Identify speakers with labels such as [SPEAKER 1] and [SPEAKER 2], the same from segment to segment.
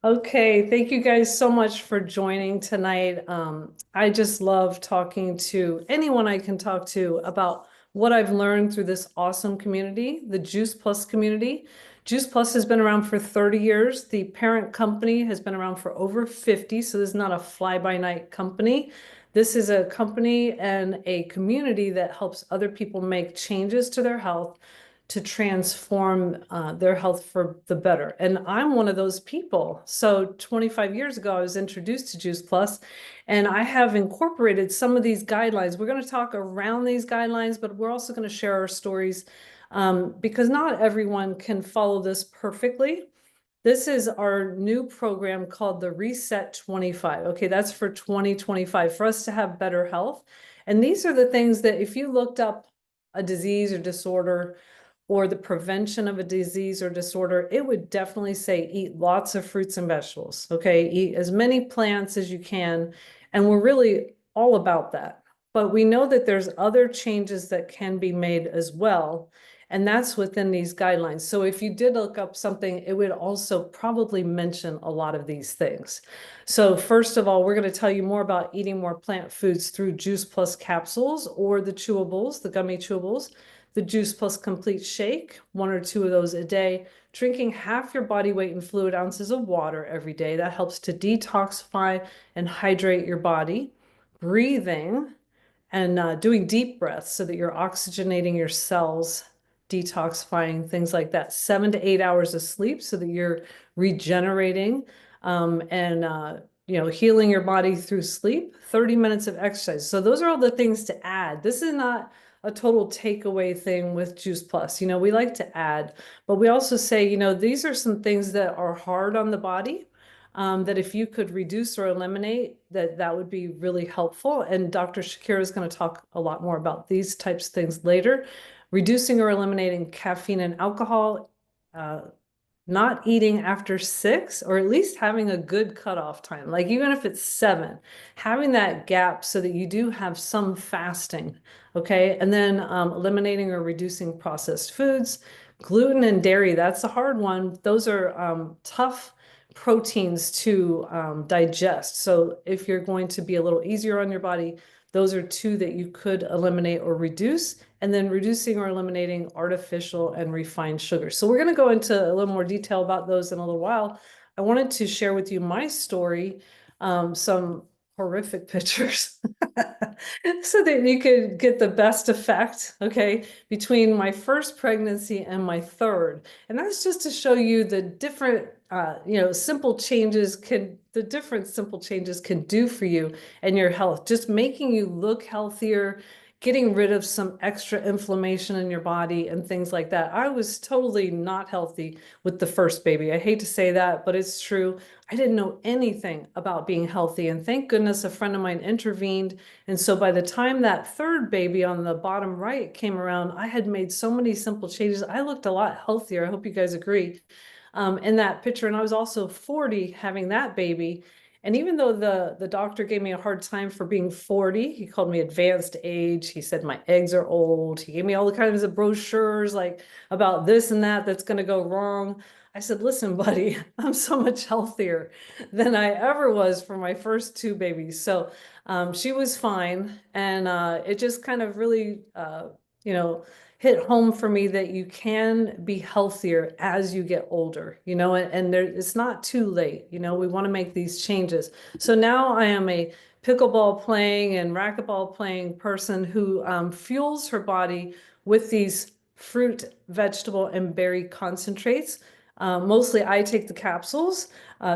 [SPEAKER 1] Okay, thank you guys so much for joining tonight. I just love talking to anyone I can talk to about what I've learned through this awesome community, the Juice Plus community. Juice Plus has been around for 30 years. The parent company has been around for over 50, so this is not a fly-by-night company. This is a company and a community that helps other people make changes to their health to transform their health for the better. And I'm one of those people. So 25 years ago, I was introduced to Juice Plus, and I have incorporated some of these guidelines. We're going to talk around these guidelines, but we're also going to share our stories because not everyone can follow this perfectly. This is our new program called the Reset 25. Okay, that's for 2025 for us to have better health. And these are the things that if you looked up a disease or disorder, or the prevention of a disease or disorder, it would definitely say eat lots of fruits and vegetables. Okay, eat as many plants as you can. And we're really all about that. But we know that there's other changes that can be made as well. And that's within these guidelines. So if you did look up something, it would also probably mention a lot of these things. So first of all, we're going to tell you more about eating more plant foods through Juice Plus capsules or the chewables, the gummy chewables, the Juice Plus Complete Shake, one or two of those a day, drinking half your body weight in fluid ounces of water every day. That helps to detoxify and hydrate your body. Breathing and doing deep breaths so that you're oxygenating your cells, detoxifying, things like that. 7 to 8 hours of sleep so that you're regenerating and healing your body through sleep. 30 minutes of exercise. So those are all the things to add. This is not a total takeaway thing with Juice Plus. We like to add, but we also say, these are some things that are hard on the body that if you could reduce or eliminate, that would be really helpful. And Dr. Shakirah is going to talk a lot more about these types of things later. Reducing or eliminating caffeine and alcohol, uh, not eating after 6, or at least having a good cutoff time. Like even if it's 7, having that gap so that you do have some fasting. Okay. And then eliminating or reducing processed foods, gluten and dairy. That's a hard one. Those are tough proteins to digest. So if you're going to be a little easier on your body, those are two that you could eliminate or reduce, and then reducing or eliminating artificial and refined sugar. So we're going to go into a little more detail about those in a little while. I wanted to share with you my story, some horrific pictures so that you could get the best effect, okay, between my first pregnancy and my third. And that's just to show you the different the different simple changes can do for you and your health, just making you look healthier, getting rid of some extra inflammation in your body and things like that. I was totally not healthy with the first baby. I hate to say that, but it's true. I didn't know anything about being healthy. And thank goodness a friend of mine intervened. And so by the time that third baby on the bottom right came around, I had made so many simple changes. I looked a lot healthier. I hope you guys agree in that picture. And I was also 40 having that baby. And even though the doctor gave me a hard time for being 40, he called me advanced age. He said my eggs are old. He gave me all the kinds of brochures like about this and that's going to go wrong. I said, listen, buddy, I'm so much healthier than I ever was for my first two babies. So she was fine. And it just kind of really, you know, hit home for me that you can be healthier as you get older, and it's not too late. We want to make these changes. So now I am a pickleball playing and racquetball playing person who fuels her body with these fruit, vegetable, and berry concentrates. Mostly I take the capsules.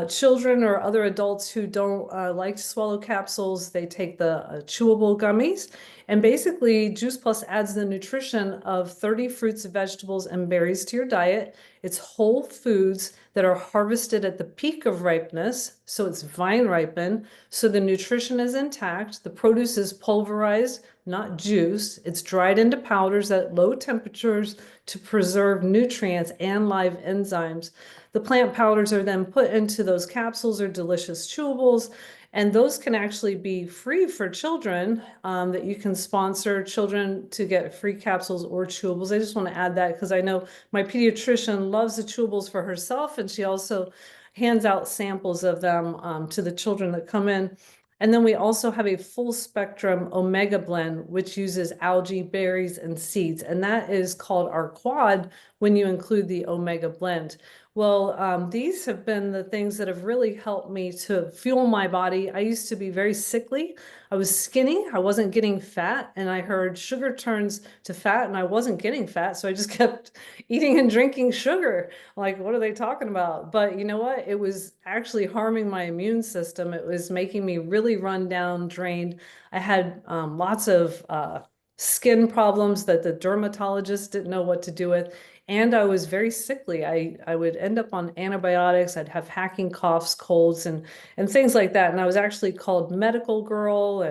[SPEAKER 1] Children or other adults who don't like to swallow capsules, they take the chewable gummies. And basically, Juice Plus adds the nutrition of 30 fruits, vegetables, and berries to your diet. It's whole foods that are harvested at the peak of ripeness, so it's vine ripened, so the nutrition is intact. The produce is pulverized, not juiced. It's dried into powders at low temperatures to preserve nutrients and live enzymes. The plant powders are then put into those capsules or delicious chewables, and those can actually be free for children, that you can sponsor children to get free capsules or chewables. I just want to add that because I know my pediatrician loves the chewables for herself, and she also hands out samples of them to the children that come in. And then we also have a full spectrum omega blend, which uses algae, berries, and seeds. And that is called our quad when you include the omega blend. Well, these have been the things that have really helped me to fuel my body. I used to be very sickly. I was skinny. I wasn't getting fat. And I heard sugar turns to fat, and I wasn't getting fat. So I just kept eating and drinking sugar. Like, what are they talking about? But you know what? It was actually harming my immune system. It was making me really run down, drained. I had lots of skin problems that the dermatologist didn't know what to do with. And I was very sickly. I would end up on antibiotics. I'd have hacking coughs, colds, and things like that. And I was actually called medical girl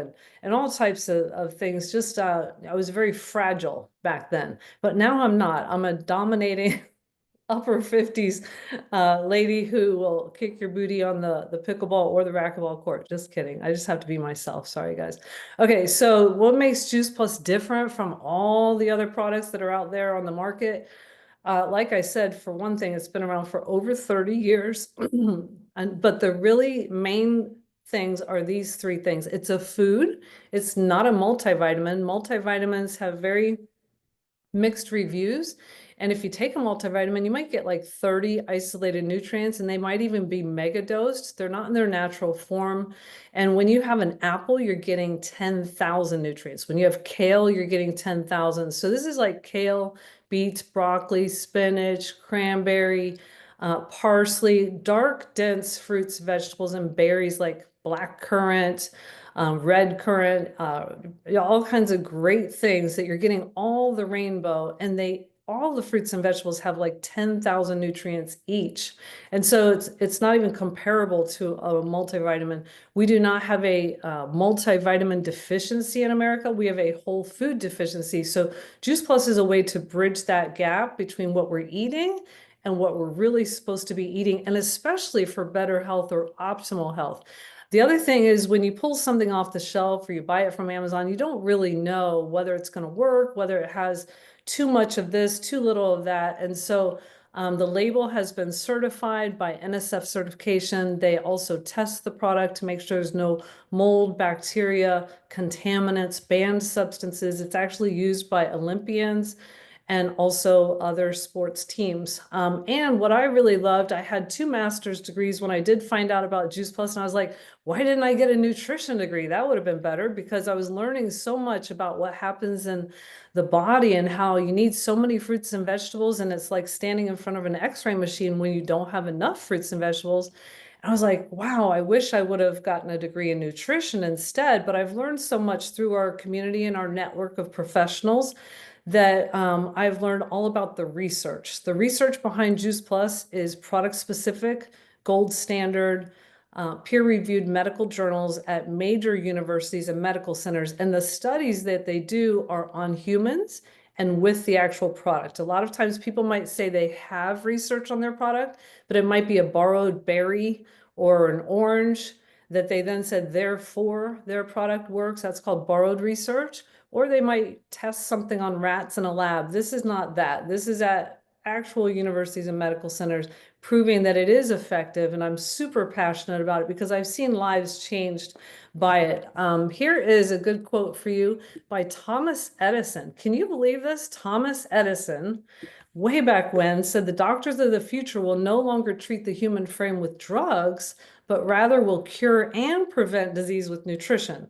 [SPEAKER 1] and all types of things. Just I was very fragile back then. But now I'm not. I'm a dominating upper 50s lady who will kick your booty on the pickleball or the racquetball court. Just kidding. I just have to be myself. Sorry, guys. Okay, so what makes Juice Plus different from all the other products that are out there on the market? Like I said, for one thing, it's been around for over 30 years. But the really main things are these three things. It's a food. It's not a multivitamin. Multivitamins have very mixed reviews. And if you take a multivitamin, you might get like 30 isolated nutrients, and they might even be mega dosed. They're not in their natural form. And when you have an apple, you're getting 10,000 nutrients. When you have kale, you're getting 10,000. So this is like kale, beets, broccoli, spinach, cranberry, parsley, dark, dense fruits, vegetables, and berries like black currant, red currant, all kinds of great things that you're getting all the rainbow, and all the fruits and vegetables have like 10,000 nutrients each. And so it's not even comparable to a multivitamin. We do not have a multivitamin deficiency in America. We have a whole food deficiency. So Juice Plus is a way to bridge that gap between what we're eating and what we're really supposed to be eating, and especially for better health or optimal health. The other thing is when you pull something off the shelf or you buy it from Amazon, you don't really know whether it's going to work, whether it has too much of this, too little of that. And so the label has been certified by NSF certification. They also test the product to make sure there's no mold, bacteria, contaminants, banned substances. It's actually used by Olympians and also other sports teams. And what I really loved, I had 2 master's degrees when I did find out about Juice Plus, and I was like, why didn't I get a nutrition degree? That would have been better, because I was learning so much about what happens in the body and how you need so many fruits and vegetables. And it's like standing in front of an X-ray machine when you don't have enough fruits and vegetables. And I was like, wow, I wish I would have gotten a degree in nutrition instead. But I've learned so much through our community and our network of professionals that I've learned all about the research. The research behind Juice Plus is product specific, gold standard, peer-reviewed medical journals at major universities and medical centers. And the studies that they do are on humans and with the actual product. A lot of times people might say they have research on their product, but it might be a borrowed berry or an orange that they then said, therefore their product works. That's called borrowed research. Or they might test something on rats in a lab. This is not that. This is at actual universities and medical centers proving that it is effective. And I'm super passionate about it because I've seen lives changed by it. Here is a good quote for you by Thomas Edison. Can you believe this? Thomas Edison, way back when, said the doctors of the future will no longer treat the human frame with drugs, but rather will cure and prevent disease with nutrition.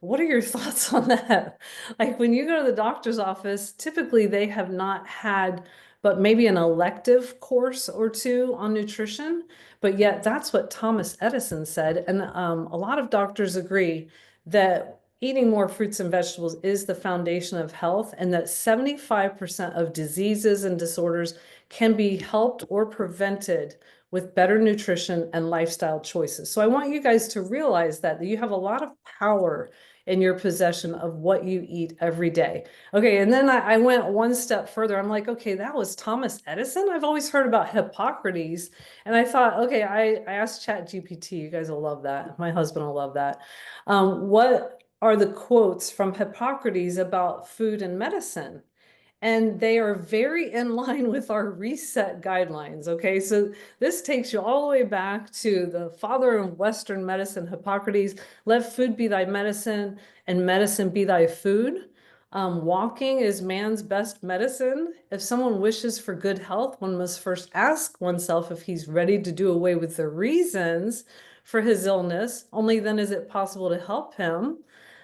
[SPEAKER 1] What are your thoughts on that? Like when you go to the doctor's office, typically they have not had but maybe an elective course or two on nutrition, but yet that's what Thomas Edison said. And a lot of doctors agree that eating more fruits and vegetables is the foundation of health, and that 75% of diseases and disorders can be helped or prevented with better nutrition and lifestyle choices. So I want you guys to realize that you have a lot of power in your possession of what you eat every day. Okay, and then I went one step further. I'm like, okay, that was Thomas Edison. I've always heard about Hippocrates. And I thought, okay, I asked ChatGPT. You guys will love that. My husband will love that. What are the quotes from Hippocrates about food and medicine? and they are very in line with our reset guidelines. Okay, so this takes you all the way back to the father of Western medicine, Hippocrates. Let food be thy medicine, and medicine be thy food. Walking is man's best medicine. If someone wishes for good health, one must first ask oneself if he's ready to do away with the reasons for his illness. Only then is it possible to help him.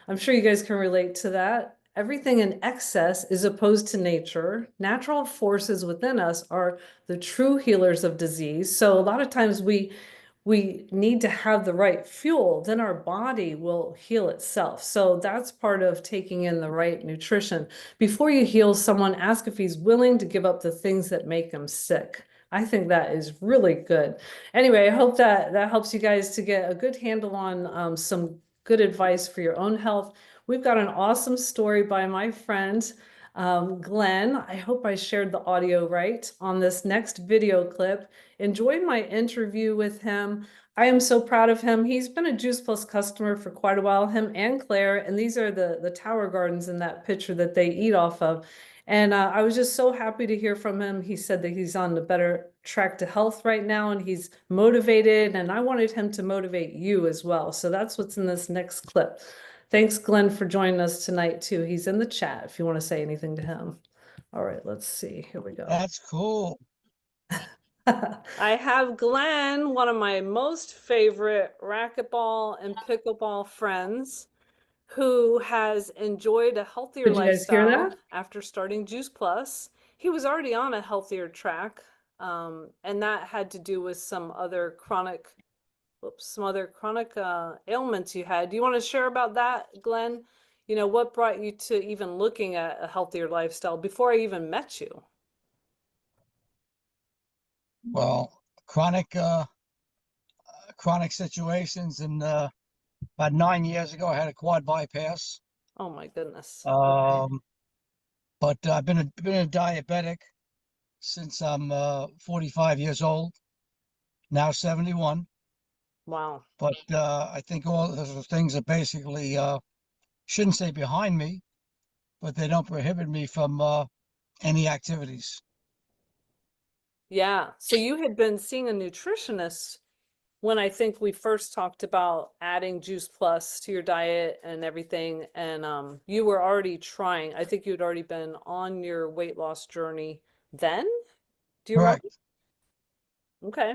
[SPEAKER 1] I'm sure you guys can relate to that. Everything in excess is opposed to nature. Natural forces within us are the true healers of disease. So a lot of times we need to have the right fuel, then our body will heal itself. So that's part of taking in the right nutrition. Before you heal someone, ask if he's willing to give up the things that make him sick. I think that is really good. Anyway, I hope that that helps you guys to get a good handle on some good advice for your own health. We've got an awesome story by my friend, Glenn. I hope I shared the audio right on this next video clip. Enjoy my interview with him. I am so proud of him. He's been a Juice Plus customer for quite a while, him and Claire, and these are the tower gardens in that picture that they eat off of. And I was just so happy to hear from him. He said that he's on the better track to health right now and he's motivated, and I wanted him to motivate you as well. So that's what's in this next clip. Thanks, Glenn, for joining us tonight too. He's in the chat if you want to say anything to him. All right, let's see. Here we go.
[SPEAKER 2] That's cool.
[SPEAKER 1] I have Glenn, one of my most favorite racquetball and pickleball friends, who has enjoyed a healthier Did you guys hear lifestyle that? after starting Juice Plus. He was already on a healthier track, and that had to do with some other chronic ailments you had. Do you want to share about that, Glenn? You know, what brought you to even looking at a healthier lifestyle before I even met you?
[SPEAKER 2] Well, chronic situations, and about 9 years ago, I had a quad bypass.
[SPEAKER 1] Oh my goodness. Okay.
[SPEAKER 2] Um, but I've been a diabetic since I'm 45 years old, now 71.
[SPEAKER 1] Wow.
[SPEAKER 2] But I think all those things are basically shouldn't say behind me, but they don't prohibit me from any activities.
[SPEAKER 1] Yeah. So you had been seeing a nutritionist when I think we first talked about adding Juice Plus to your diet and everything, and you were already trying. I think you'd already been on your weight loss journey then. Do you remember?
[SPEAKER 2] Correct.
[SPEAKER 1] Okay.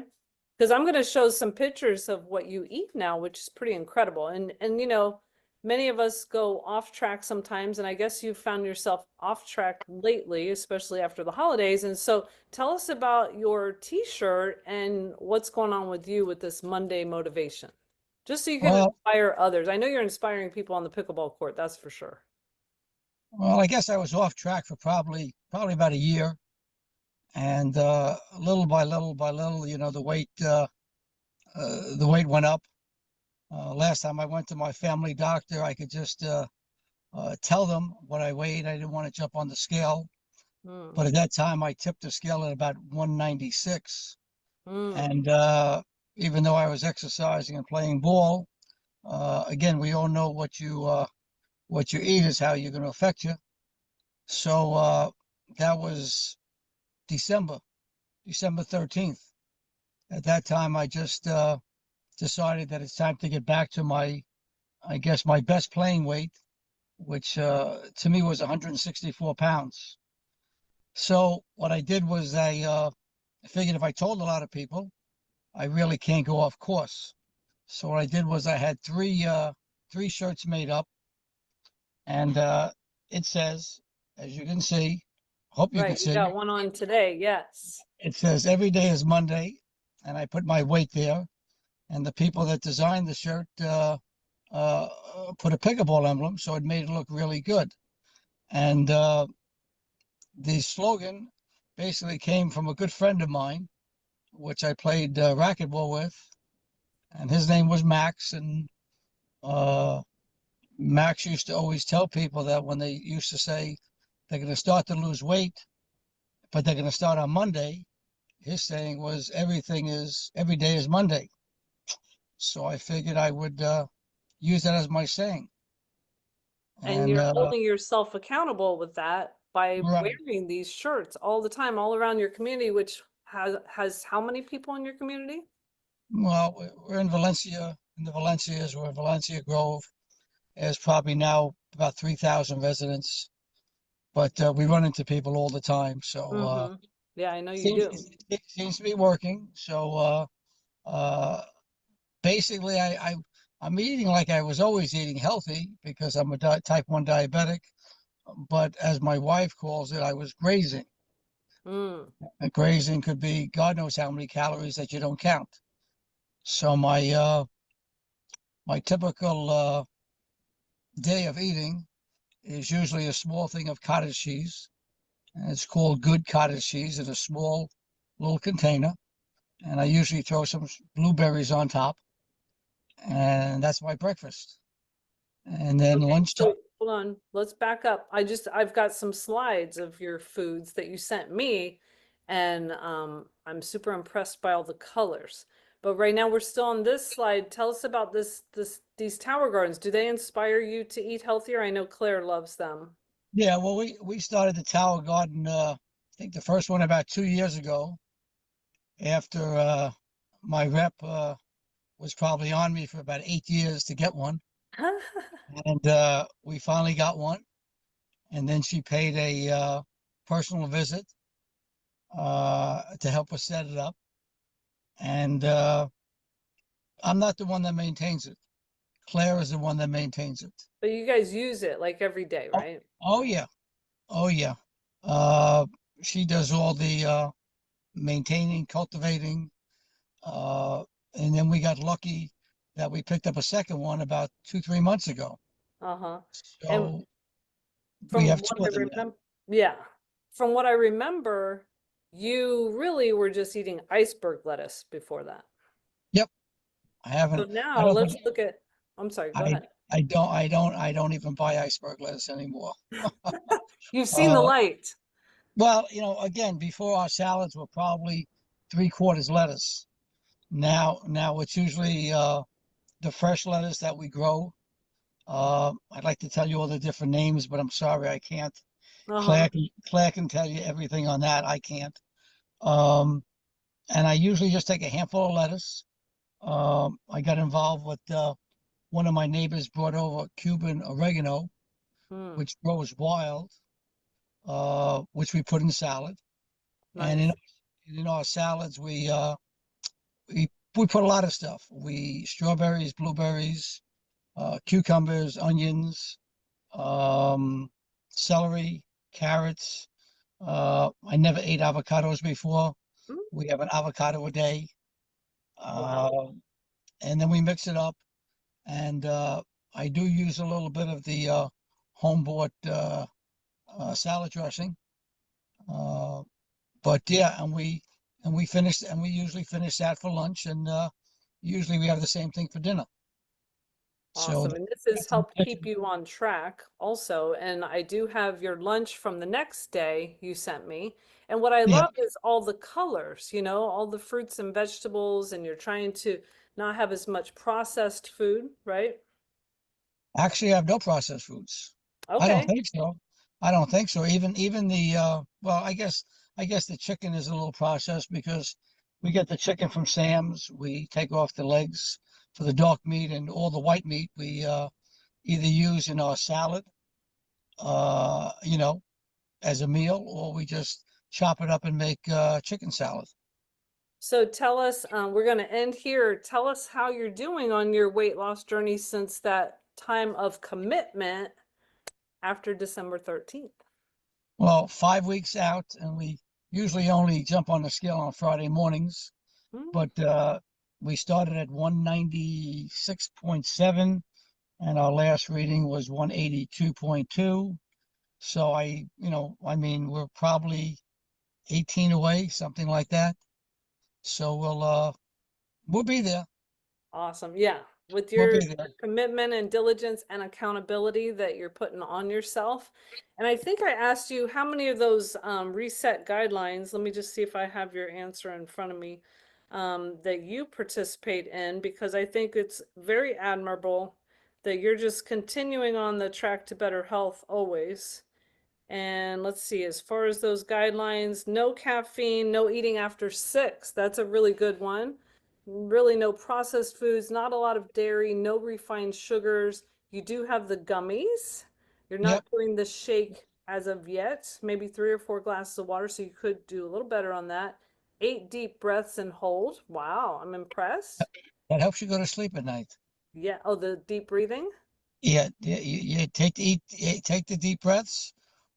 [SPEAKER 1] Because I'm going to show some pictures of what you eat now, which is pretty incredible. And you know, many of us go off track sometimes, and I guess you've found yourself off track lately, especially after the holidays. And so tell us about your t-shirt and what's going on with you with this Monday motivation. Just so you can
[SPEAKER 2] Well,
[SPEAKER 1] inspire others. I know you're inspiring people on the pickleball court, that's for sure.
[SPEAKER 2] well, I guess I was off track for probably about a year, and little by little by little, the weight went up. Last time I went to my family doctor, I could just tell them what I weighed. I didn't want to jump on the scale,
[SPEAKER 1] Mm,
[SPEAKER 2] but at that time I tipped the scale at about 196.
[SPEAKER 1] mm.
[SPEAKER 2] And even though I was exercising and playing ball, again, we all know what you eat is how you're going to affect you. So that was December, December 13th. At that time, I just decided that it's time to get back to I guess, my best playing weight, which to me was 164 pounds. So what I did was I figured if I told a lot of people, I really can't go off course. So what I did was I had three shirts made up, and it says, as you can see, hope you can
[SPEAKER 1] Right, you
[SPEAKER 2] see,
[SPEAKER 1] got one on today, yes.
[SPEAKER 2] it says every day is Monday, and I put my weight there. And the people that designed the shirt uh, put a pickleball emblem, so it made it look really good. And the slogan basically came from a good friend of mine, which I played racquetball with, and his name was Max. And uh, Max used to always tell people that when they used to say they're going to start to lose weight, but they're going to start on Monday, his saying was every day is Monday. So I figured I would use that as my saying.
[SPEAKER 1] And
[SPEAKER 2] And
[SPEAKER 1] you're holding yourself accountable with that by
[SPEAKER 2] Right.
[SPEAKER 1] wearing these shirts all the time, all around your community, which has how many people in your community?
[SPEAKER 2] Well, we're in Valencia, in the Valencias, we're in Valencia Grove. There's probably now about 3,000 residents, but we run into people all the time. So
[SPEAKER 1] Mm-hmm. Yeah, I know you
[SPEAKER 2] seems
[SPEAKER 1] do.
[SPEAKER 2] it seems to be working. So uh, basically, I'm eating like I was always eating healthy because I'm a type 1 diabetic. But as my wife calls it, I was grazing.
[SPEAKER 1] Mm.
[SPEAKER 2] And grazing could be God knows how many calories that you don't count. So my typical day of eating is usually a small thing of cottage cheese, and it's called good cottage cheese in a small little container. And I usually throw some blueberries on top, and that's my breakfast. And then
[SPEAKER 1] Okay,
[SPEAKER 2] lunchtime,
[SPEAKER 1] so hold on, let's back up. I've got some slides of your foods that you sent me, and I'm super impressed by all the colors. But right now we're still on this slide. Tell us about these tower gardens. Do they inspire you to eat healthier? I know Claire loves them.
[SPEAKER 2] yeah, well, we started the Tower Garden, I think the first one about 2 years ago, after my rep was probably on me for about 8 years to get one. And we finally got one. And then she paid a personal visit to help us set it up. And I'm not the one that maintains it. Claire is the one that maintains it.
[SPEAKER 1] But you guys use it like every day,
[SPEAKER 2] Oh,
[SPEAKER 1] right?
[SPEAKER 2] oh yeah. Oh yeah. Uh, she does all the maintaining, cultivating. Uh, and then we got lucky that we picked up a second one about 2, 3 months ago.
[SPEAKER 1] Uh-huh. And
[SPEAKER 2] So we
[SPEAKER 1] from
[SPEAKER 2] have
[SPEAKER 1] what
[SPEAKER 2] two
[SPEAKER 1] I
[SPEAKER 2] of them now.
[SPEAKER 1] remember, yeah, from what I remember, you really were just eating iceberg lettuce before that.
[SPEAKER 2] Yep.
[SPEAKER 1] So
[SPEAKER 2] I
[SPEAKER 1] now
[SPEAKER 2] don't think
[SPEAKER 1] let's look at, I'm sorry, go
[SPEAKER 2] I
[SPEAKER 1] ahead.
[SPEAKER 2] I don't even buy iceberg lettuce anymore.
[SPEAKER 1] You've seen the
[SPEAKER 2] Uh,
[SPEAKER 1] light.
[SPEAKER 2] well, again, before our salads were probably 3/4 lettuce. Now it's usually the fresh lettuce that we grow. I'd like to tell you all the different names, but I'm sorry I can't.
[SPEAKER 1] Uh-huh.
[SPEAKER 2] Claire can tell you everything on that. I can't. Um, and I usually just take a handful of lettuce. I got involved with one of my neighbors brought over Cuban oregano,
[SPEAKER 1] Hmm.
[SPEAKER 2] which grows wild, which we put in salad. And
[SPEAKER 1] Nice.
[SPEAKER 2] in our salads, we we put a lot of stuff. We strawberries, blueberries, cucumbers, onions, um, celery, carrots. I never ate avocados before.
[SPEAKER 1] Mm,
[SPEAKER 2] We have an avocado a day,
[SPEAKER 1] wow.
[SPEAKER 2] uh, and then we mix it up. And I do use a little bit of the home bought salad dressing. Uh, but yeah, and we usually finish that for lunch, and usually we have the same thing for dinner. So
[SPEAKER 1] Awesome. And this has helped
[SPEAKER 2] that's
[SPEAKER 1] keep you on track also. And I do have your lunch from the next day you sent me. And what I
[SPEAKER 2] yeah.
[SPEAKER 1] love is all the colors, all the fruits and vegetables, and you're trying to not have as much processed food, right?
[SPEAKER 2] Actually, I have no processed foods. I don't
[SPEAKER 1] Okay.
[SPEAKER 2] think so. I don't think so. Even the well, I guess the chicken is a little processed because we get the chicken from Sam's. We take off the legs for the dark meat, and all the white meat we either use in our salad, you know, as a meal, or we just chop it up and make chicken salad.
[SPEAKER 1] So tell us, we're going to end here. Tell us how you're doing on your weight loss journey since that time of commitment after December 13th.
[SPEAKER 2] Well, 5 weeks out, and we usually only jump on the scale on Friday mornings.
[SPEAKER 1] Hmm,
[SPEAKER 2] But we started at 196.7, and our last reading was 182.2. So I mean, we're probably 18 away, something like that. So we'll be there.
[SPEAKER 1] awesome. Yeah. With
[SPEAKER 2] We'll
[SPEAKER 1] your
[SPEAKER 2] be there.
[SPEAKER 1] commitment and diligence and accountability that you're putting on yourself. And I think I asked you how many of those reset guidelines, let me just see if I have your answer in front of me, that you participate in, because I think it's very admirable that you're just continuing on the track to better health always. And let's see, as far as those guidelines, no caffeine, no eating after 6. That's a really good one. Really no processed foods, not a lot of dairy, no refined sugars. You do have the gummies. You're
[SPEAKER 2] Yep.
[SPEAKER 1] not doing the shake as of yet, maybe 3 or 4 glasses of water, so you could do a little better on that. 8 deep breaths and hold. Wow, I'm impressed.
[SPEAKER 2] That helps you go to sleep at night.
[SPEAKER 1] Yeah, oh, the deep breathing.
[SPEAKER 2] Yeah, yeah, you take the deep breaths,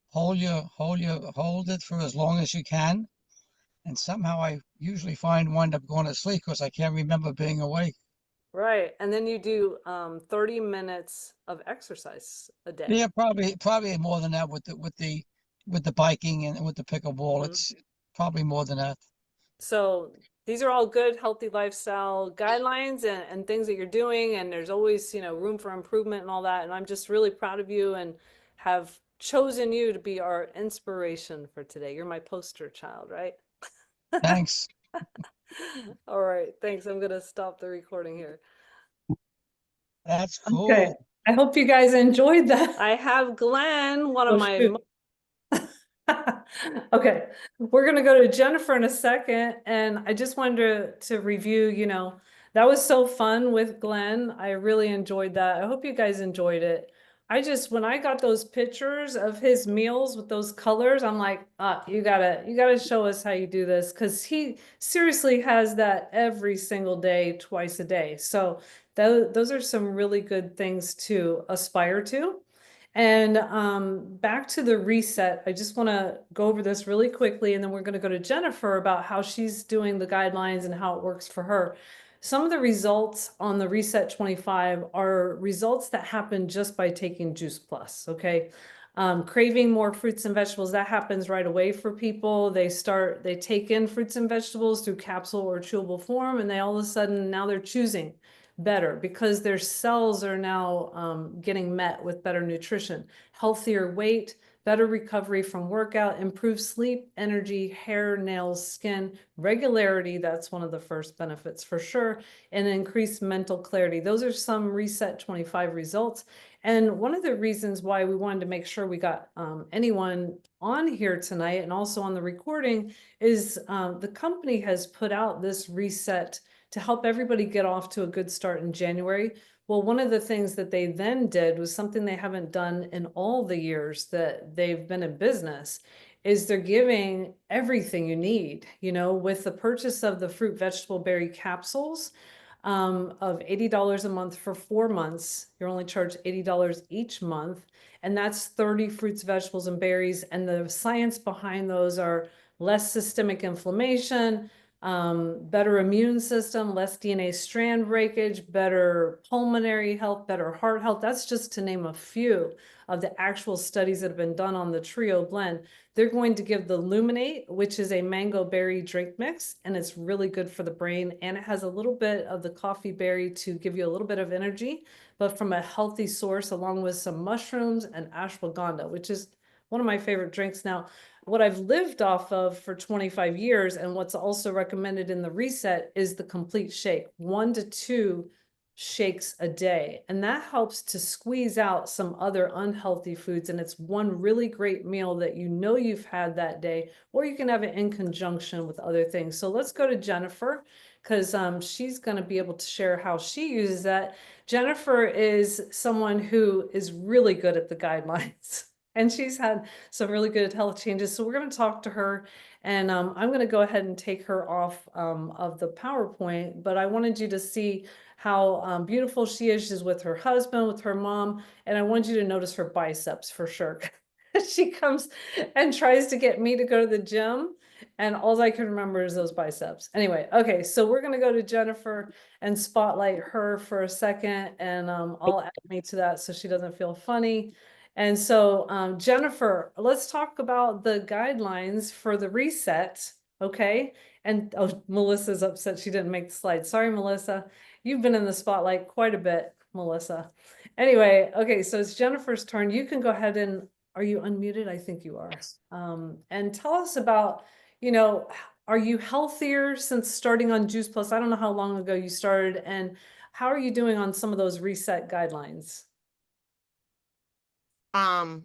[SPEAKER 2] hold it for as long as you can, and somehow I usually wind up going to sleep because I can't remember being awake.
[SPEAKER 1] Right. And then you do 30 minutes of exercise a day.
[SPEAKER 2] Yeah, probably more than that with the biking and with the pickleball.
[SPEAKER 1] Mhm.
[SPEAKER 2] It's probably more than that.
[SPEAKER 1] So these are all good, healthy lifestyle guidelines and things that you're doing. And there's always, room for improvement and all that. And I'm just really proud of you and have chosen you to be our inspiration for today. You're my poster child, right?
[SPEAKER 2] Thanks.
[SPEAKER 1] All right. Thanks. I'm going to stop the recording here.
[SPEAKER 2] That's
[SPEAKER 1] Okay.
[SPEAKER 2] cool.
[SPEAKER 1] I hope you guys enjoyed that. I have Glenn, one of
[SPEAKER 2] Oh,
[SPEAKER 1] my
[SPEAKER 2] shoot.
[SPEAKER 1] Okay, we're gonna go to Jennifer in a second, and I just wanted to review, that was so fun with Glenn. I really enjoyed that. I hope you guys enjoyed it. When I got those pictures of his meals with those colors, I'm like, you gotta show us how you do this, because he seriously has that every single day, twice a day. So those are some really good things to aspire to. And back to the reset, I just want to go over this really quickly, and then we're going to go to Jennifer about how she's doing the guidelines and how it works for her. Some of the results on the Reset 25 are results that happen just by taking Juice Plus, okay? Craving more fruits and vegetables, that happens right away for people. They take in fruits and vegetables through capsule or chewable form, and they all of a sudden now they're choosing better because their cells are now getting met with better nutrition, healthier weight, better recovery from workout, improved sleep, energy, hair, nails, skin, regularity. That's one of the first benefits for sure. And increased mental clarity. Those are some Reset 25 results. And one of the reasons why we wanted to make sure we got anyone on here tonight and also on the recording is the company has put out this reset to help everybody get off to a good start in January. Well, one of the things that they then did was something they haven't done in all the years that they've been in business, is they're giving everything you need, with the purchase of the fruit, vegetable, berry capsules of $80 a month for 4 months. You're only charged $80 each month. And that's 30 fruits, vegetables, and berries. And the science behind those are less systemic inflammation, better immune system, less DNA strand breakage, better pulmonary health, better heart health. That's just to name a few of the actual studies that have been done on the Trio blend. They're going to give the Luminate, which is a mango berry drink mix, and it's really good for the brain. And it has a little bit of the coffee berry to give you a little bit of energy, but from a healthy source, along with some mushrooms and ashwagandha, which is one of my favorite drinks. Now, what I've lived off of for 25 years and what's also recommended in the reset is the complete shake, 1 to 2 shakes a day. And that helps to squeeze out some other unhealthy foods. And it's one really great meal that you've had that day, or you can have it in conjunction with other things. So let's go to Jennifer, because she's going to be able to share how she uses that. Jennifer is someone who is really good at the guidelines. And she's had some really good health changes. So we're going to talk to her, and I'm going to go ahead and take her off of the PowerPoint, but I wanted you to see how beautiful she is. She's with her husband, with her mom, and I want you to notice her biceps for sure. She comes and tries to get me to go to the gym, and all I can remember is those biceps. Anyway, okay, so we're going to go to Jennifer and spotlight her for a second, and I'll add me to that so she doesn't feel funny. And so, Jennifer, let's talk about the guidelines for the reset, okay? And oh, Melissa's upset she didn't make the slide. Sorry, Melissa. You've been in the spotlight quite a bit, Melissa. Anyway, okay, so it's Jennifer's turn. You can go ahead and, are you unmuted? I think you are. And tell us about, are you healthier since starting on Juice Plus? I don't know how long ago you started, and how are you doing on some of those reset guidelines?
[SPEAKER 3] Um,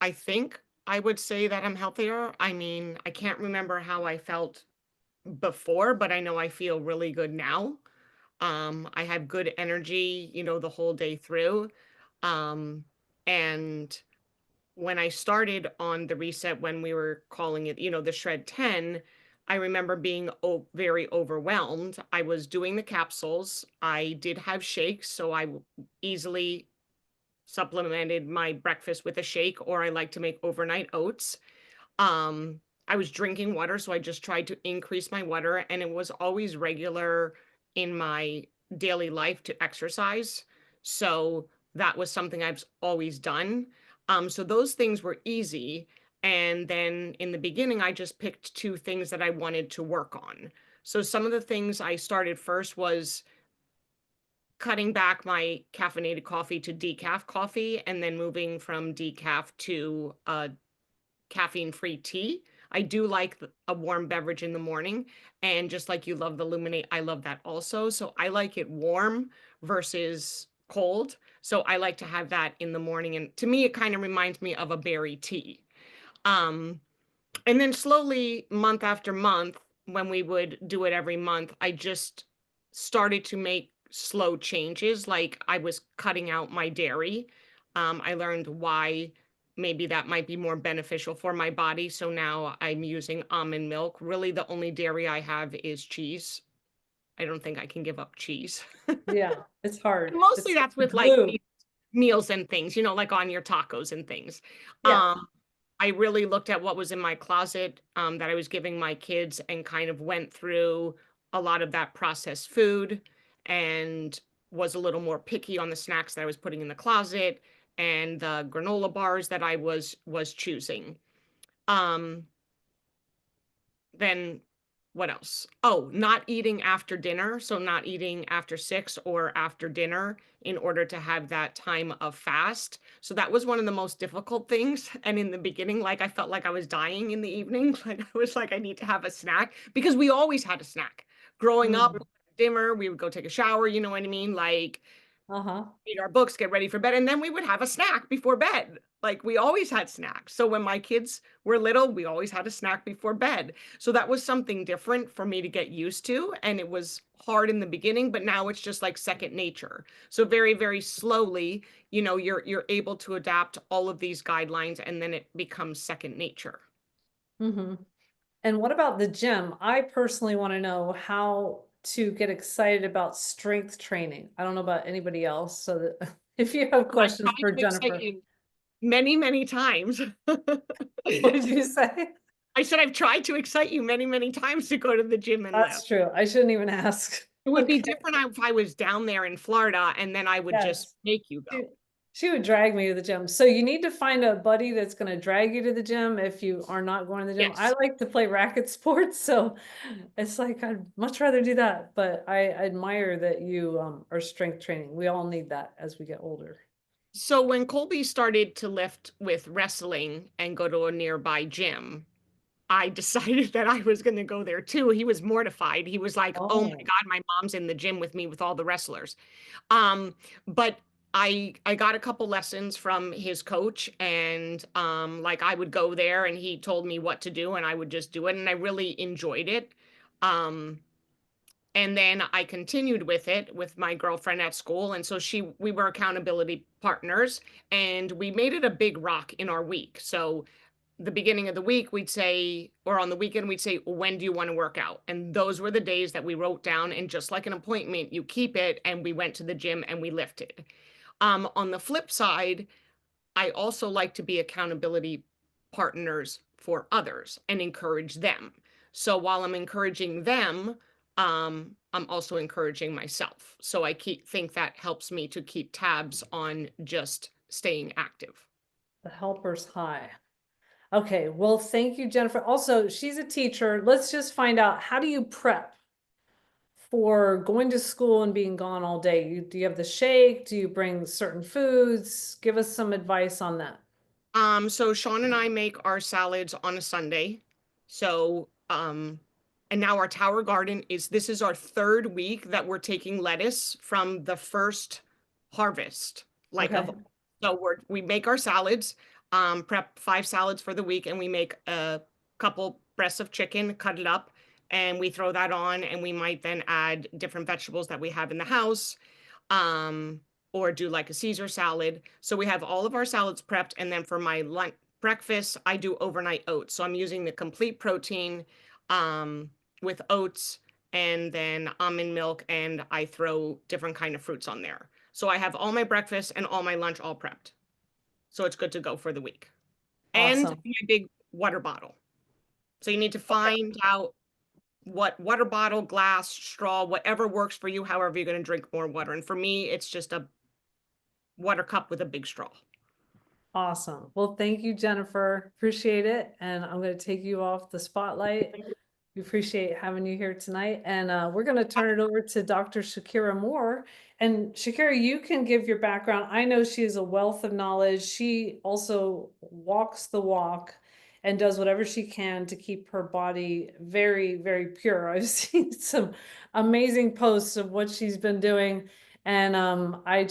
[SPEAKER 3] I think I would say that I'm healthier. I mean, I can't remember how I felt before, but I know I feel really good now. I have good energy, the whole day through. Um, and when I started on the reset, when we were calling it, the Shred 10, I remember being very overwhelmed. I was doing the capsules. I did have shakes, so easily supplemented my breakfast with a shake, or I like to make overnight oats. Um, I was drinking water, so I just tried to increase my water, and it was always regular in my daily life to exercise. So that was something I've always done. So those things were easy. And then in the beginning, I just picked two things that I wanted to work on. So some of the things I started first was cutting back my caffeinated coffee to decaf coffee, and then moving from decaf to caffeine-free tea. I do like a warm beverage in the morning, and just like you love the Luminate, I love that also. So I like it warm versus cold. So I like to have that in the morning, and to me, it kind of reminds me of a berry tea. Um, and then slowly, month after month, when we would do it every month, I just started to make slow changes. Like I was cutting out my dairy. I learned why maybe that might be more beneficial for my body. So now I'm using almond milk. Really, the only dairy I have is cheese. I don't think I can give up cheese.
[SPEAKER 1] Yeah, it's hard.
[SPEAKER 3] And mostly
[SPEAKER 1] It's
[SPEAKER 3] that's
[SPEAKER 1] the
[SPEAKER 3] with like
[SPEAKER 1] glue.
[SPEAKER 3] meals and things, like on your tacos and things.
[SPEAKER 1] Yeah.
[SPEAKER 3] I really looked at what was in my closet, that I was giving my kids, and kind of went through a lot of that processed food, and was a little more picky on the snacks that I was putting in the closet, and the granola bars that I was choosing. Um, then what else? Oh, not eating after dinner. So not eating after 6 or after dinner in order to have that time of fast. So that was one of the most difficult things. And in the beginning, like I felt like I was dying in the evening. Like I was like, I need to have a snack, because we always had a snack. Growing up,
[SPEAKER 1] Mhm.
[SPEAKER 3] dimmer, we would go take a shower, you know what I mean? Like
[SPEAKER 1] Uh-huh.
[SPEAKER 3] read our books, get ready for bed, and then we would have a snack before bed. Like we always had snacks. So when my kids were little, we always had a snack before bed. So that was something different for me to get used to. And it was hard in the beginning, but now it's just like second nature. So very, very slowly, you're able to adapt all of these guidelines, and then it becomes second nature.
[SPEAKER 1] Hmm. And what about the gym? I personally want to know how to get excited about strength training. I don't know about anybody else, so that if you have
[SPEAKER 3] I've
[SPEAKER 1] questions
[SPEAKER 3] tried
[SPEAKER 1] for
[SPEAKER 3] to excite
[SPEAKER 1] Jennifer,
[SPEAKER 3] you many, many times.
[SPEAKER 1] what did you say?
[SPEAKER 3] I said I've tried to excite you many, many times to go to the gym and lift.
[SPEAKER 1] That's true. I shouldn't even ask.
[SPEAKER 3] It would be
[SPEAKER 1] Okay.
[SPEAKER 3] different if I was down there in Florida, and then I would just
[SPEAKER 1] Yes.
[SPEAKER 3] make you
[SPEAKER 1] She,
[SPEAKER 3] go.
[SPEAKER 1] she would drag me to the gym. So you need to find a buddy that's going to drag you to the gym if you are not going to the gym. I
[SPEAKER 3] Yes.
[SPEAKER 1] like to play racket sports, so it's like I'd much rather do that. But I admire that you are strength training. We all need that as we get older.
[SPEAKER 3] So when Colby started to lift with wrestling and go to a nearby gym, I decided that I was going to go there too. He was mortified. He was like, "Oh my
[SPEAKER 1] Oh.
[SPEAKER 3] God, my mom's in the gym with me with all the wrestlers." But I got a couple lessons from his coach, and like I would go there and he told me what to do, and I would just do it, and I really enjoyed it. Um, and then I continued with it with my girlfriend at school, and so we were accountability partners, and we made it a big rock in our week. So the beginning of the week we'd say, or on the weekend we'd say, when do you want to work out? And those were the days that we wrote down, and just like an appointment, you keep it. And we went to the gym and we lifted. On the flip side, I also like to be accountability partners for others and encourage them. So while I'm encouraging them, I'm also encouraging myself. So think that helps me to keep tabs on just staying active.
[SPEAKER 1] The helper's high. Okay, well, thank you, Jennifer. Also, she's a teacher. Let's just find out, how do you prep for going to school and being gone all day? Do you have the shake? Do you bring certain foods? Give us some advice on that.
[SPEAKER 3] So Sean and I make our salads on a Sunday. So, and now our tower garden this is our third week that we're taking lettuce from the first harvest. Like
[SPEAKER 1] Okay.
[SPEAKER 3] of, so we make our salads. prep 5 salads for the week, and we make a couple breasts of chicken, cut it up, and we throw that on, and we might then add different vegetables that we have in the house, um, or do like a Caesar salad. So we have all of our salads prepped, and then for my lunch breakfast, I do overnight oats. So I'm using the complete protein um, with oats and then almond milk, and I throw different kind of fruits on there. So I have all my breakfast and all my lunch all prepped. So it's good to go for the week. And
[SPEAKER 1] Awesome.
[SPEAKER 3] my big water bottle. So you need to find out what water bottle, glass, straw, whatever works for you, however you're going to drink more water. And for me, it's just a water cup with a big straw.
[SPEAKER 1] Awesome. Well, thank you, Jennifer. Appreciate it. And I'm going to take you off the spotlight. We appreciate having you here tonight. And we're going to turn it over to Dr. Shakirah Moore. And Shakirah, you can give your background. I know she is a wealth of knowledge. She also walks the walk and does whatever she can to keep her body very, very pure. I've seen some amazing posts of what she's been doing. And I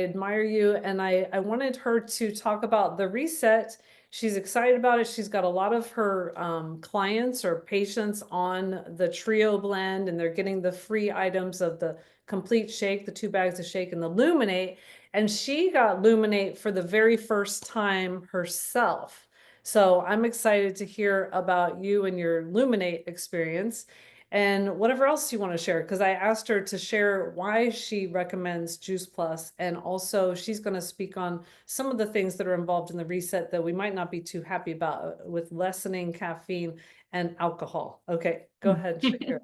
[SPEAKER 1] admire you. And I wanted her to talk about the reset. She's excited about it. She's got a lot of her clients or patients on the Trio blend, and they're getting the free items of the complete shake, the 2 bags of shake, and the Luminate. And she got Luminate for the very first time herself. So I'm excited to hear about you and your Luminate experience and whatever else you want to share, because I asked her to share why she recommends Juice Plus, and also she's going to speak on some of the things that are involved in the reset that we might not be too happy about with lessening caffeine and alcohol. Okay, go ahead, Shakirah.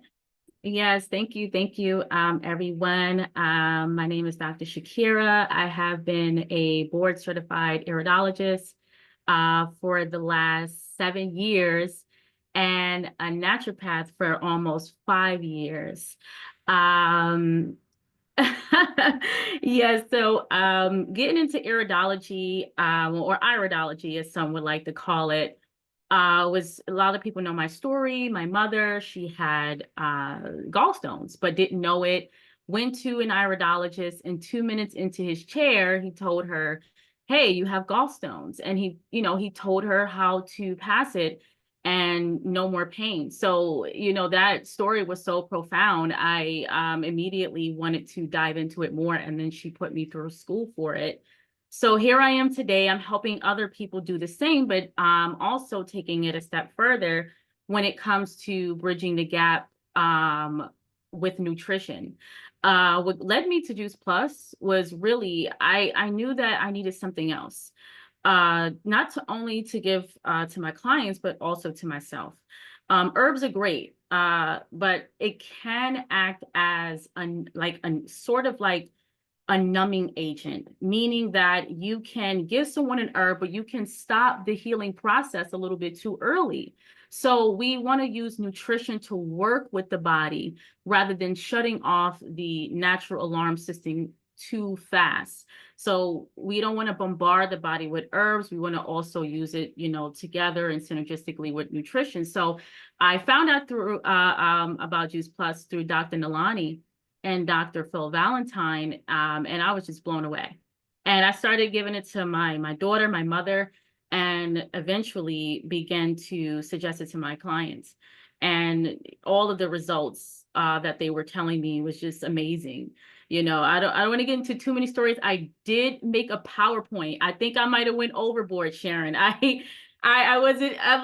[SPEAKER 4] Yes, thank you. Thank you, everyone. My name is Dr. Shakirah. I have been a board certified iridologist for the last 7 years and a naturopath for almost 5 years. Yeah, so getting into iridology, or iridology, as some would like to call it, was a lot of people know my story. My mother, she had gallstones, but didn't know it. Went to an iridologist, and 2 minutes into his chair, he told her, "Hey, you have gallstones," and he told her how to pass it and no more pain. So, that story was so profound. I immediately wanted to dive into it more, and then she put me through school for it. So here I am today. I'm helping other people do the same, but also taking it a step further when it comes to bridging the gap with nutrition. What led me to Juice Plus was really, I knew that I needed something else. Not to only to give to my clients, but also to myself. Herbs are great, but it can act as a sort of like a numbing agent, meaning that you can give someone an herb, but you can stop the healing process a little bit too early. So we want to use nutrition to work with the body rather than shutting off the natural alarm system too fast. So we don't want to bombard the body with herbs. We want to also use it, together and synergistically with nutrition. So I found out through about Juice Plus through Dr. Nalani and Dr. Phil Valentine, and I was just blown away. And I started giving it to my daughter, my mother, and eventually began to suggest it to my clients. And all of the results that they were telling me was just amazing. I don't want to get into too many stories. I did make a PowerPoint. I think I might have went overboard, Sharon. I'm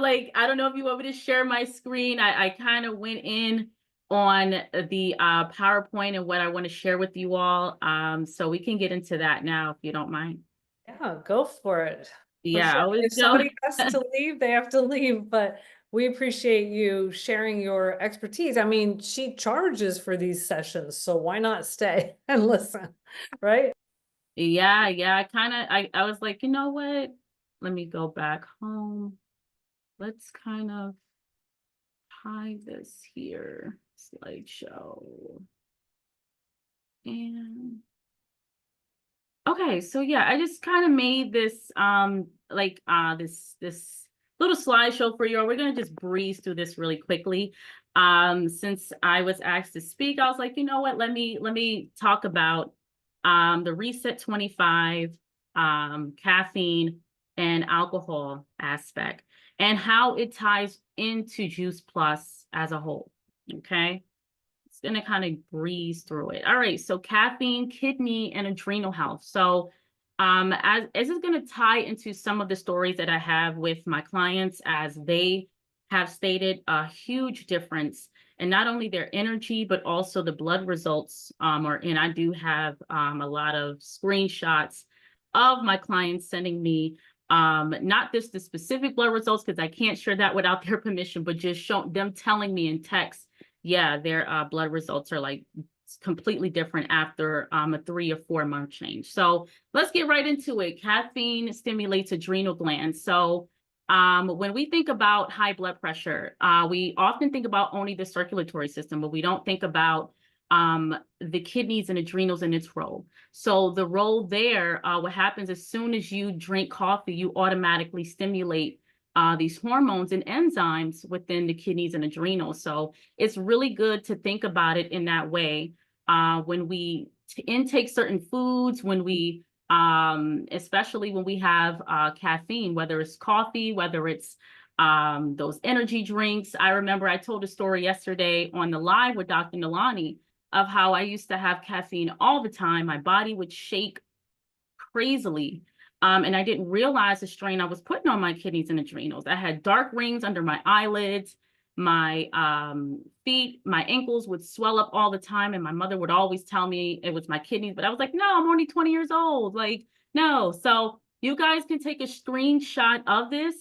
[SPEAKER 4] like, I don't know if you want me to share my screen. I kind of went in on the PowerPoint and what I want to share with you all. So we can get into that now, if you don't mind.
[SPEAKER 1] Yeah, go for it.
[SPEAKER 4] Yeah,
[SPEAKER 1] sure. If somebody has to leave, they have to leave, but we appreciate you sharing your expertise. I mean, she charges for these sessions, so why not stay and listen, right?
[SPEAKER 4] Yeah, I was like, you know what? Let me go back home. Let's kind of hide this here, slideshow. And okay, so yeah, I just kind of made this this little slideshow for you. We're gonna just breeze through this really quickly. Since I was asked to speak, I was like, you know what, let me talk about the Reset 25, caffeine, and alcohol aspect, and how it ties into Juice Plus as a whole. Okay. It's going to kind of breeze through it. All right. So caffeine, kidney, and adrenal health. So as is going to tie into some of the stories that I have with my clients, as they have stated a huge difference in not only their energy, but also the blood results are in. I do have a lot of screenshots of my clients sending me not just the specific blood results, because I can't share that without their permission, but just show them telling me in text, yeah, their blood results are like completely different after a 3 or 4 month change. So let's get right into it. Caffeine stimulates adrenal glands. So when we think about high blood pressure, we often think about only the circulatory system, but we don't think about the kidneys and adrenals in its role. So the role there, what happens as soon as you drink coffee, you automatically stimulate these hormones and enzymes within the kidneys and adrenals. So it's really good to think about it in that way. When we intake certain foods, when we especially when we have caffeine, whether it's coffee, whether it's those energy drinks. I remember I told a story yesterday on the live with Dr. Nalani of how I used to have caffeine all the time. My body would shake crazily. And I didn't realize the strain I was putting on my kidneys and adrenals. I had dark rings under my eyelids. My feet, my ankles would swell up all the time. And my mother would always tell me it was my kidneys. But I was like, no, I'm only 20 years old. Like, no. So you guys can take a screenshot of this.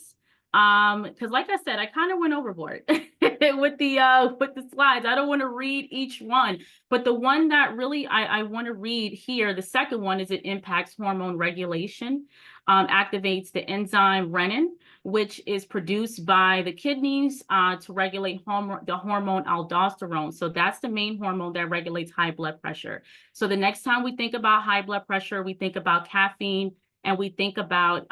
[SPEAKER 4] Because like I said, I kind of went overboard with the slides. I don't want to read each one, but the one that really I want to read here, the second one, is it impacts hormone regulation, activates the enzyme renin, which is produced by the kidneys to regulate the hormone aldosterone. So that's the main hormone that regulates high blood pressure. So the next time we think about high blood pressure, we think about caffeine, and we think about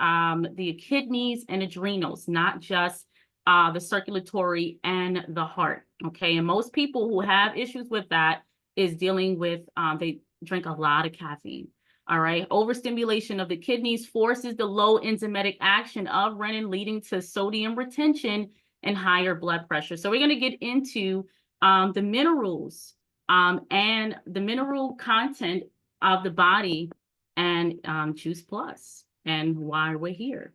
[SPEAKER 4] the kidneys and adrenals, not just the circulatory and the heart. Okay. And most people who have issues with that is dealing with, they drink a lot of caffeine. All right. Overstimulation of the kidneys forces the low enzymatic action of renin, leading to sodium retention and higher blood pressure. So we're going to get into the minerals and the mineral content of the body and Juice Plus and why we're here.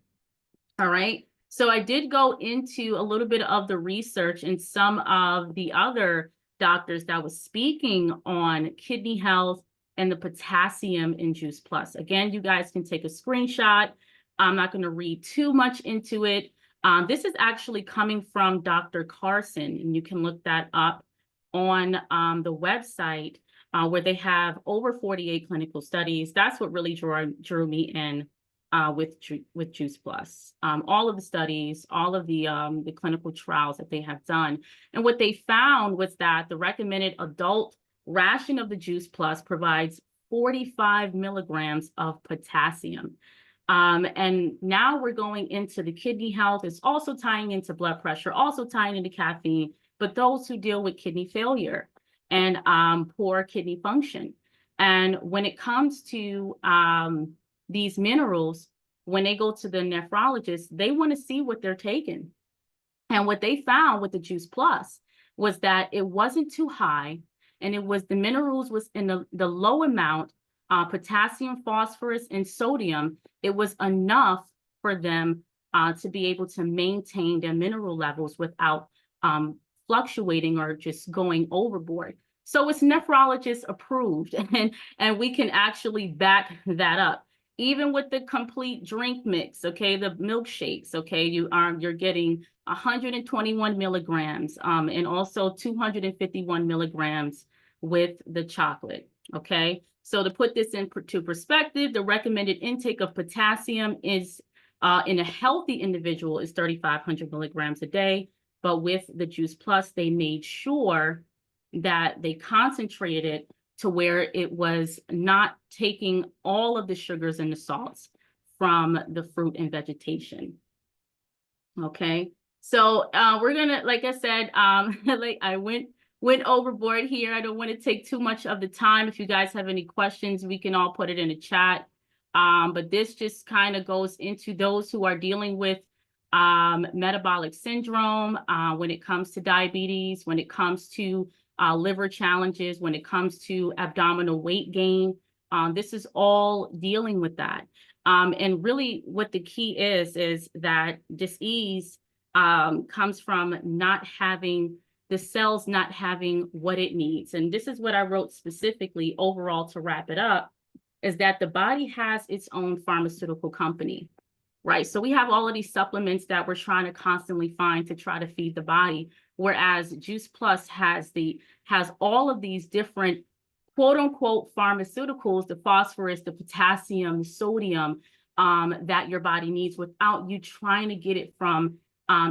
[SPEAKER 4] All right. So I did go into a little bit of the research and some of the other doctors that was speaking on kidney health and the potassium in Juice Plus. Again, you guys can take a screenshot. I'm not going to read too much into it. This is actually coming from Dr. Carson, and you can look that up on the website where they have over 48 clinical studies. That's what really drew me in with Juice Plus. All of the studies, all of the clinical trials that they have done. And what they found was that the recommended adult ration of the Juice Plus provides 45 milligrams of potassium. And now we're going into the kidney health. It's also tying into blood pressure, also tying into caffeine, but those who deal with kidney failure and poor kidney function. And when it comes to these minerals, when they go to the nephrologist, they want to see what they're taking. And what they found with the Juice Plus was that it wasn't too high, and it was the minerals was in the low amount, potassium, phosphorus, and sodium. It was enough for them to be able to maintain their mineral levels without fluctuating or just going overboard. So it's nephrologist approved, and we can actually back that up. Even with the complete drink mix, okay, the milkshakes, okay, you're getting 121 milligrams and also 251 milligrams with the chocolate, okay? So to put this into perspective, the recommended intake of potassium is in a healthy individual is 3,500 milligrams a day, but with the Juice Plus, they made sure that they concentrated to where it was not taking all of the sugars and the salts from the fruit and vegetation. Okay, so we're gonna, like I said, like I went overboard here. I don't want to take too much of the time. If you guys have any questions, we can all put it in the chat. But this just kind of goes into those who are dealing with metabolic syndrome, when it comes to diabetes, when it comes to liver challenges, when it comes to abdominal weight gain. This is all dealing with that. And really what the key is that dis-ease comes from not having the cells not having what it needs. And this is what I wrote specifically overall to wrap it up, is that the body has its own pharmaceutical company, right? So we have all of these supplements that we're trying to constantly find to try to feed the body, whereas Juice Plus has all of these different quote unquote pharmaceuticals, the phosphorus, the potassium, the sodium, that your body needs without you trying to get it from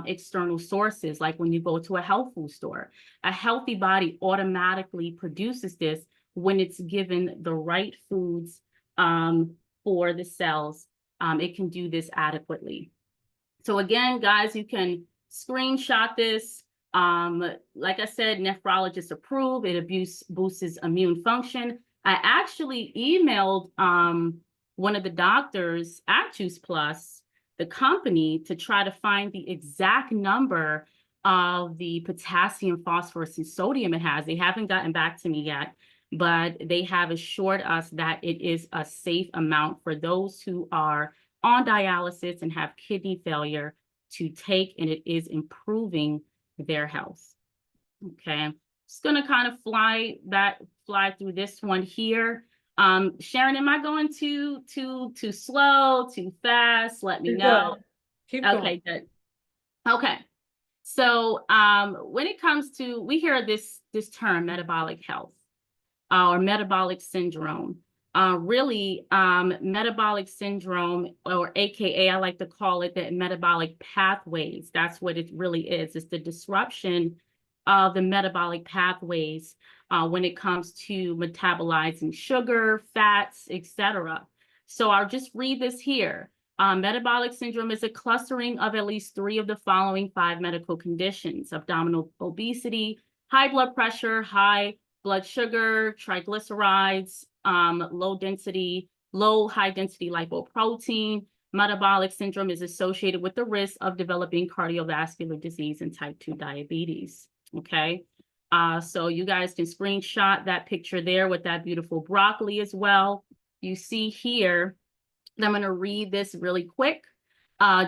[SPEAKER 4] external sources. Like when you go to a health food store, a healthy body automatically produces this when it's given the right foods for the cells. It can do this adequately. So again, guys, you can screenshot this. Like I said, nephrologist approved. It boosts immune function. I actually emailed one of the doctors at Juice Plus, the company, to try to find the exact number of the potassium, phosphorus, and sodium it has. They haven't gotten back to me yet, but they have assured us that it is a safe amount for those who are on dialysis and have kidney failure to take, and it is improving their health. Okay, I'm just gonna kind of fly through this one here. Sharon, am I going too slow, too fast? Let me
[SPEAKER 1] You're
[SPEAKER 4] know.
[SPEAKER 1] good. Keep
[SPEAKER 4] Okay,
[SPEAKER 1] going.
[SPEAKER 4] good. Okay, so when it comes to, we hear this term metabolic health or metabolic syndrome. Really, metabolic syndrome, or AKA I like to call it the metabolic pathways. That's what it really is. It's the disruption of the metabolic pathways when it comes to metabolizing sugar, fats, etc. So I'll just read this here. Metabolic syndrome is a clustering of at least 3 of the following 5 medical conditions: abdominal obesity, high blood pressure, high blood sugar, triglycerides, high density lipoprotein. Metabolic syndrome is associated with the risk of developing cardiovascular disease and type 2 diabetes. Okay, so you guys can screenshot that picture there with that beautiful broccoli as well. You see here, I'm going to read this really quick.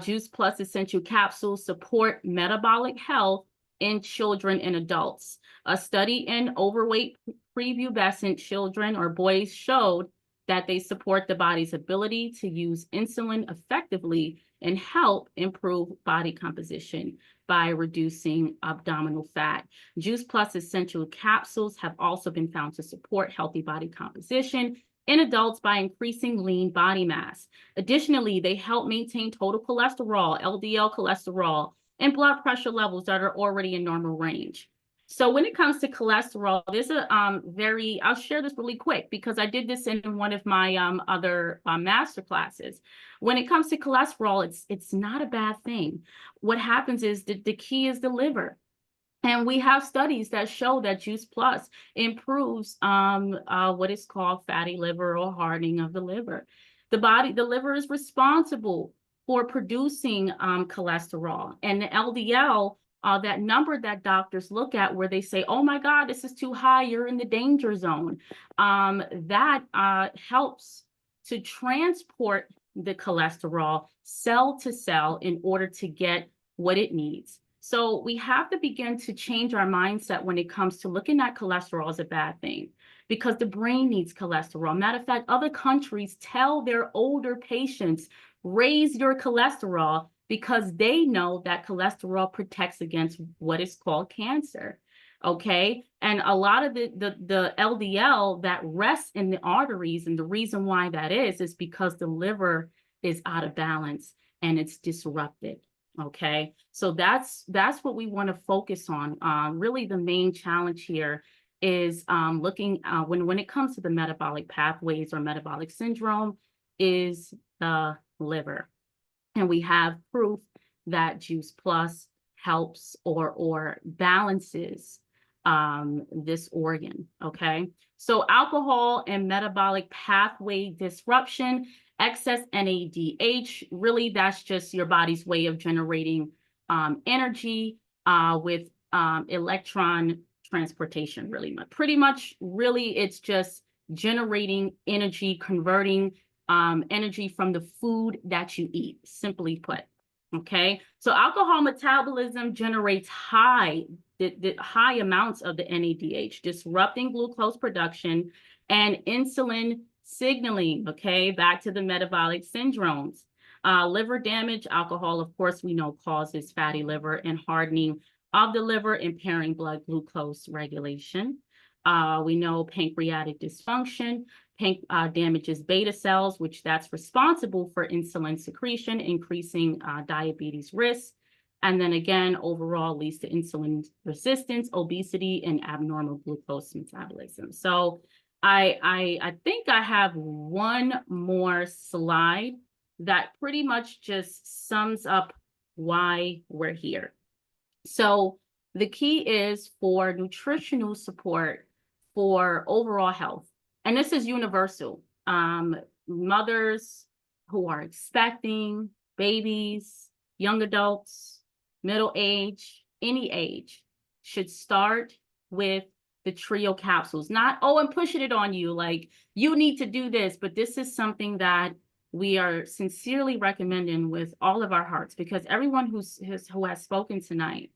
[SPEAKER 4] Juice Plus essential capsules support metabolic health in children and adults. A study in overweight prepubescent children or boys showed that they support the body's ability to use insulin effectively and help improve body composition by reducing abdominal fat. Juice Plus essential capsules have also been found to support healthy body composition in adults by increasing lean body mass. Additionally, they help maintain total cholesterol, LDL cholesterol, and blood pressure levels that are already in normal range. So when it comes to cholesterol, there's a I'll share this really quick because I did this in one of my other master classes. When it comes to cholesterol, it's not a bad thing. What happens is the key is the liver. And we have studies that show that Juice Plus improves what is called fatty liver or hardening of the liver. The liver is responsible for producing cholesterol, and the LDL, that number that doctors look at where they say, oh my God, this is too high, you're in the danger zone. That helps to transport the cholesterol cell to cell in order to get what it needs. So we have to begin to change our mindset when it comes to looking at cholesterol as a bad thing, because the brain needs cholesterol. Matter of fact, other countries tell their older patients, raise your cholesterol, because they know that cholesterol protects against what is called cancer. Okay, and a lot of the LDL that rests in the arteries, and the reason why that is because the liver is out of balance and it's disrupted. Okay, so that's what we want to focus on. Really, the main challenge here is looking when it comes to the metabolic pathways or metabolic syndrome is the liver, and we have proof that Juice Plus helps or balances this organ. Okay, so alcohol and metabolic pathway disruption Excess NADH, really that's just your body's way of generating energy with electron transportation, pretty much really it's just generating energy, converting energy from the food that you eat, simply put. Okay, so alcohol metabolism generates the high amounts of the NADH, disrupting glucose production and insulin signaling. Okay, back to the metabolic syndromes. Liver damage, alcohol, of course, we know causes fatty liver and hardening of the liver, impairing blood glucose regulation. We know pancreatic dysfunction, damages beta cells, which that's responsible for insulin secretion, increasing diabetes risk. And then again, overall leads to insulin resistance, obesity, and abnormal glucose metabolism. So I think I have one more slide that pretty much just sums up why we're here. So the key is for nutritional support for overall health. And this is universal. Mothers who are expecting, babies, young adults, middle age, any age, should start with the trio capsules. Not, oh, I'm pushing it on you, like you need to do this, but this is something that we are sincerely recommending with all of our hearts, because everyone who has spoken tonight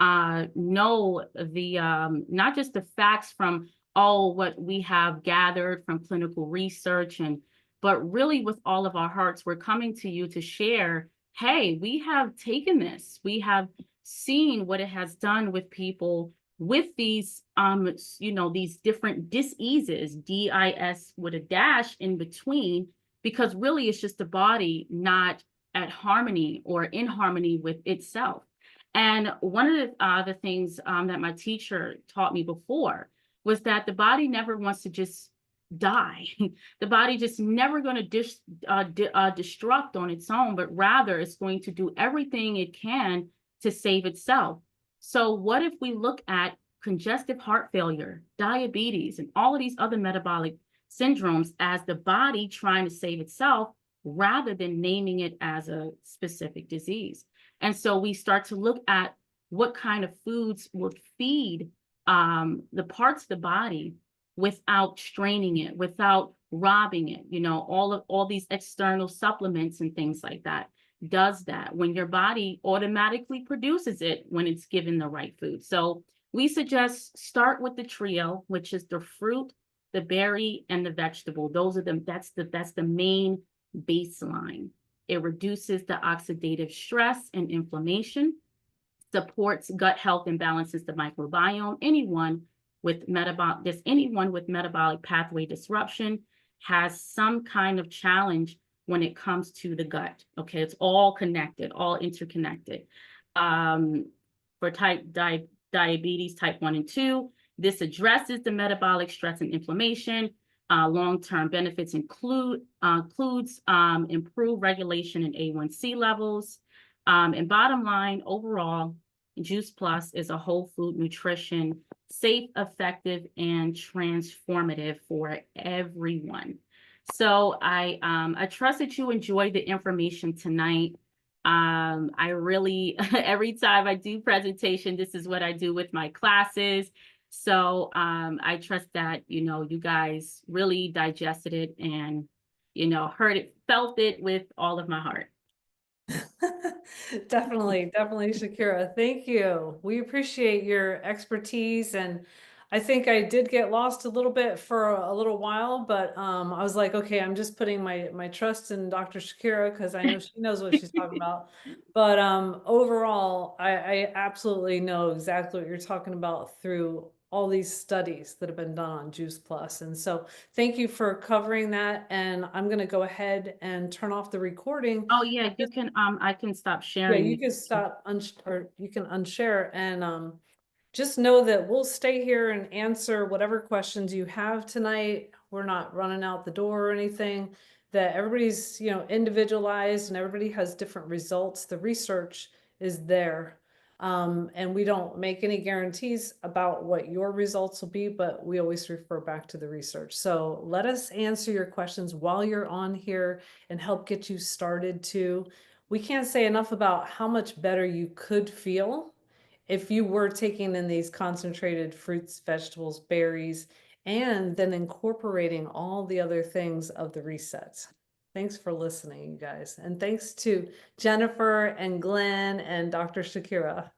[SPEAKER 4] know the not just the facts from what we have gathered from clinical research, but really with all of our hearts, we're coming to you to share, hey, we have taken this, we have seen what it has done with people with these these different diseases, DIS with a dash in between, because really it's just the body not at harmony or in harmony with itself. And one of the things that my teacher taught me before was that the body never wants to just die. The body just never going to destruct on its own, but rather it's going to do everything it can to save itself. So what if we look at congestive heart failure, diabetes, and all of these other metabolic syndromes as the body trying to save itself rather than naming it as a specific disease? And so we start to look at what kind of foods would feed the parts of the body without straining it, without robbing it. All these external supplements and things like that does that when your body automatically produces it when it's given the right food. So we suggest start with the trio, which is the fruit, the berry, and the vegetable. That's the main baseline. It reduces the oxidative stress and inflammation, supports gut health and balances the microbiome. Anyone with metabolic pathway disruption has some kind of challenge when it comes to the gut. Okay, it's all connected, all interconnected. For diabetes type 1 and 2, this addresses the metabolic stress and inflammation. Long-term benefits includes improved regulation in A1C levels. And bottom line, overall, Juice Plus is a whole food nutrition, safe, effective, and transformative for everyone. So I trust that you enjoyed the information tonight. I really, every time I do presentation, this is what I do with my classes. So I trust that, you guys really digested it and, heard it, felt it with all of my heart.
[SPEAKER 1] Definitely, Shakirah. Thank you. We appreciate your expertise, and I think I did get lost a little bit for a little while, but I was like, okay, I'm just putting my trust in Dr. Shakirah because I know she knows what she's talking about. But overall, I absolutely know exactly what you're talking about through all these studies that have been done on Juice Plus. And so thank you for covering that. And I'm going to go ahead and turn off the recording.
[SPEAKER 4] Oh yeah, you can, I can stop sharing.
[SPEAKER 1] Yeah, you can stop or you can unshare, and just know that we'll stay here and answer whatever questions you have tonight. We're not running out the door or anything. That everybody's, individualized and everybody has different results. The research is there. And we don't make any guarantees about what your results will be, but we always refer back to the research. So let us answer your questions while you're on here and help get you started too. We can't say enough about how much better you could feel if you were taking in these concentrated fruits, vegetables, berries, and then incorporating all the other things of the resets. Thanks for listening, you guys. And thanks to Jennifer and Glenn and Dr. Shakirah.